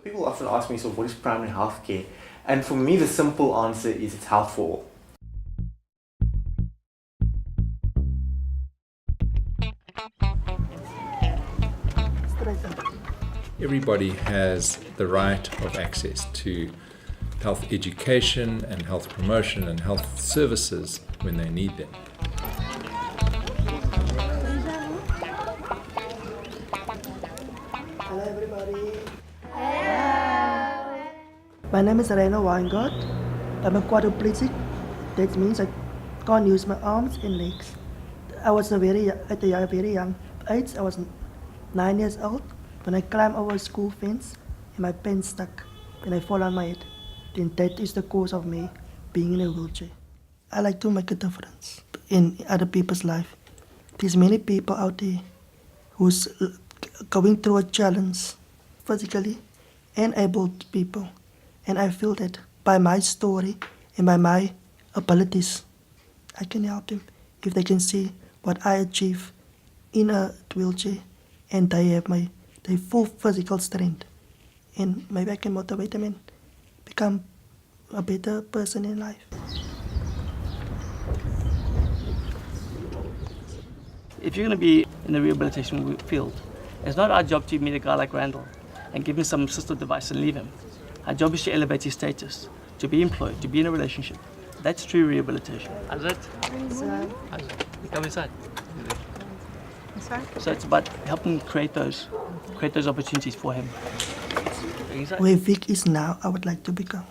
People often ask me, so what is primary health care? And for me, the simple answer is it's health for all. Everybody has the right of access to health education and health promotion and health services when they need them. Hello everybody. Hello. My name is Randall. I'm a quadriplegic. That means I can't use my arms and legs. I was at a very young age. I was 9 years old when I climbed over a school fence and my pen stuck and I fall on my head. Then that is the cause of me being in a wheelchair. I like to make a difference in other people's life. There's many people out there who's going through a challenge physically and able people. And I feel that by my story and by my abilities, I can help them if they can see what I achieve in a wheelchair and they have their full physical strength. And maybe I can motivate them and become a better person in life. If you're going to be in the rehabilitation field, it's not our job to meet a guy like Randall and give him some assistive device and leave him. Our job is to elevate his status, to be employed, to be in a relationship. That's true rehabilitation. How's it? Come inside. So it's about helping create those opportunities for him. Where Vic is now, I would like to become.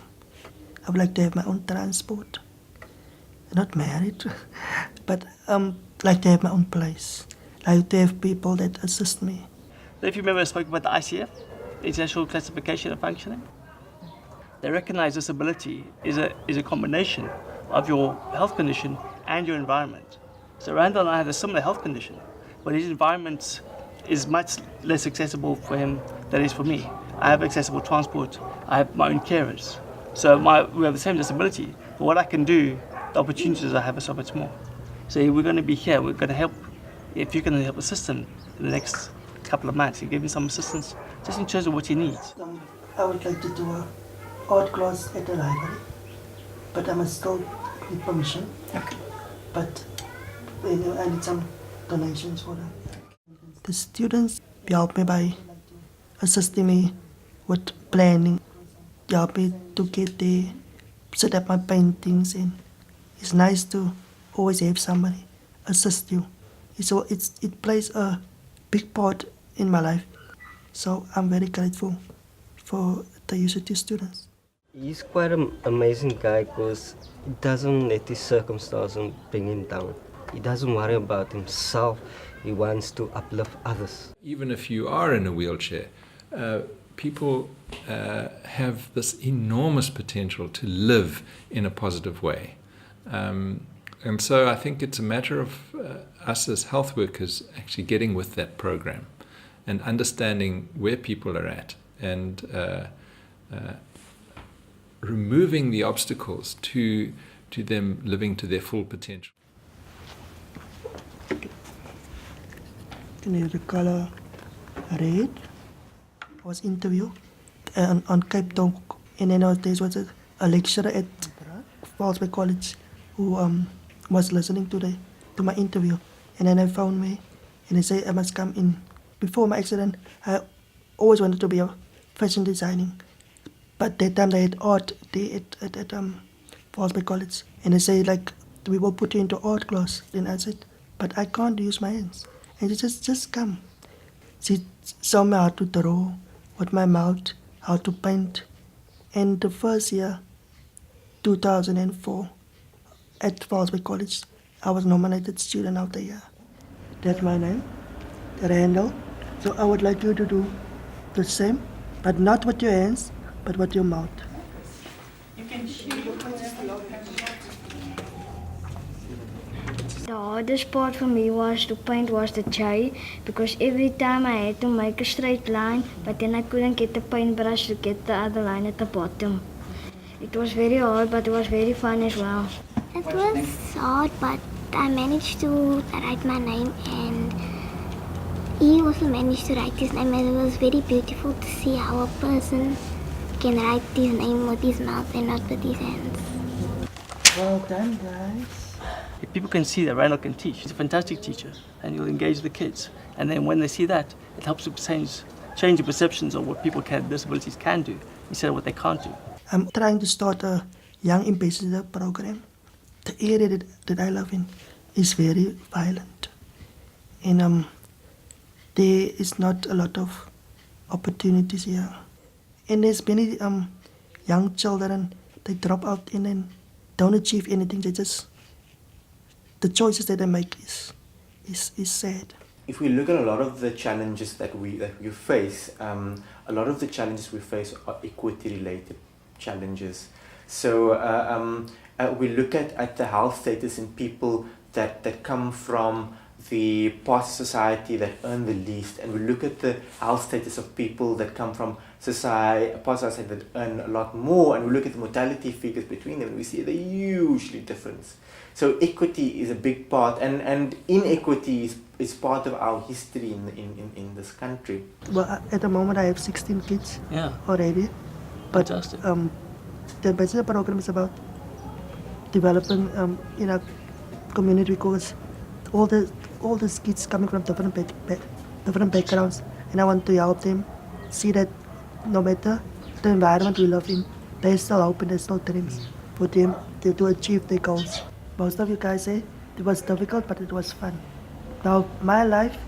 I would like to have my own transport. Not married, but like to have my own place. Like to have people that assist me. If you remember, I spoke about the ICF, the International Classification of Functioning. They recognize disability is a combination of your health condition and your environment. So Randall and I have a similar health condition, but his environment is much less accessible for him than it is for me. I have accessible transport, I have my own carers. So we have the same disability, but what I can do, the opportunities I have are so much more. So we're going to be here, we're going to help, if you can help assist him in the next couple of months, and give him some assistance just in terms of what he needs. I would like to do an art class at the library, but I must still need permission. Okay. But I need some donations for them. The students help me by assisting me with planning, help me to get there, set up my paintings, and it's nice to always have somebody assist you. It plays a big part in my life, so I'm very grateful for the UCT students. He's quite an amazing guy because he doesn't let his circumstances bring him down. He doesn't worry about himself, he wants to uplift others. Even if you are in a wheelchair, people have this enormous potential to live in a positive way. And so I think it's a matter of us as health workers actually getting with that program and understanding where people are at and removing the obstacles to them living to their full potential. Can you the color red? I was interviewed on Cape Town, and then there was a lecturer at Fallsburg College who was listening to my interview, and then they found me and they said I must come in. Before my accident, I always wanted to be a fashion designing, but that time they had art day at Fallsburg College, and they say like we will put you into art class. Then I said, but I can't use my hands, and she just come. She showed me how to draw with my mouth, how to paint, and the first year, 2004. At Fallsburg College, I was nominated Student of the Year. That's my name, Randall. So I would like you to do the same, but not with your hands, but with your mouth. The hardest part for me to paint was the J, because every time I had to make a straight line, but then I couldn't get the paintbrush to get the other line at the bottom. It was very hard, but it was very fun as well. It was hard, but I managed to write my name, and He also managed to write his name, and it was very beautiful to see how a person can write his name with his mouth and not with his hands. Well done, guys. If people can see that Randall can teach, he's a fantastic teacher, and he'll engage the kids. And then when they see that, it helps to change the perceptions of what people with disabilities can do instead of what they can't do. I'm trying to start a young ambassador program. The area that I live in is very violent. And there is not a lot of opportunities here. And there's many young children, they drop out and then don't achieve anything. They just, the choices that they make is sad. If we look at a lot of the challenges that we face, a lot of the challenges we face are equity related challenges. So we look at the health status in people that come from the parts of society that earn the least, and we look at the health status of people that come from parts of society that earn a lot more, and we look at the mortality figures between them, and we see they're hugely different. So equity is a big part, and inequity is part of our history in this country. Well, at the moment I have 16 kids Yeah. already. But Fantastic. the ambassador program is about developing in a community, because all the kids coming from different backgrounds, and I want to help them see that no matter the environment we live in, there's still hope and there's still dreams for them to achieve their goals. Most of you guys say it was difficult, but it was fun. Now, my life,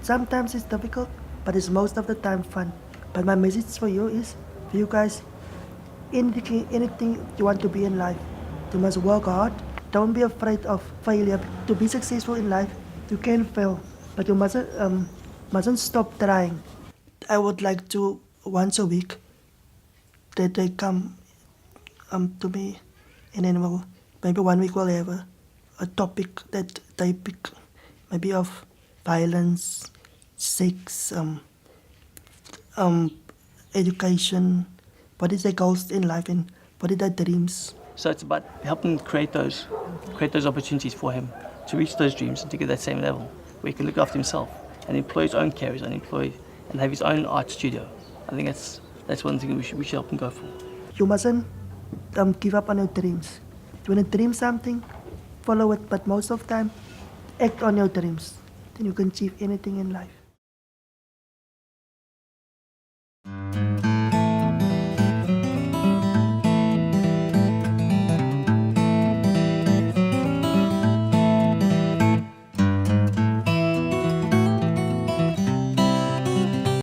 sometimes it's difficult, but it's most of the time fun. But my message for you is, for you guys, anything you want to be in life, you must work hard. Don't be afraid of failure. To be successful in life, you can fail, but you mustn't stop trying. I would like to, once a week, that they come to me, and then maybe 1 week we'll have a topic that they pick, maybe of violence, sex, education, what is their goals in life and what are their dreams. So it's about helping create those opportunities for him to reach those dreams and to get that same level where he can look after himself and employ his own carers and have his own art studio. I think that's one thing we should help him go for. You mustn't give up on your dreams. You want to dream something, follow it, but most of the time, act on your dreams. Then you can achieve anything in life.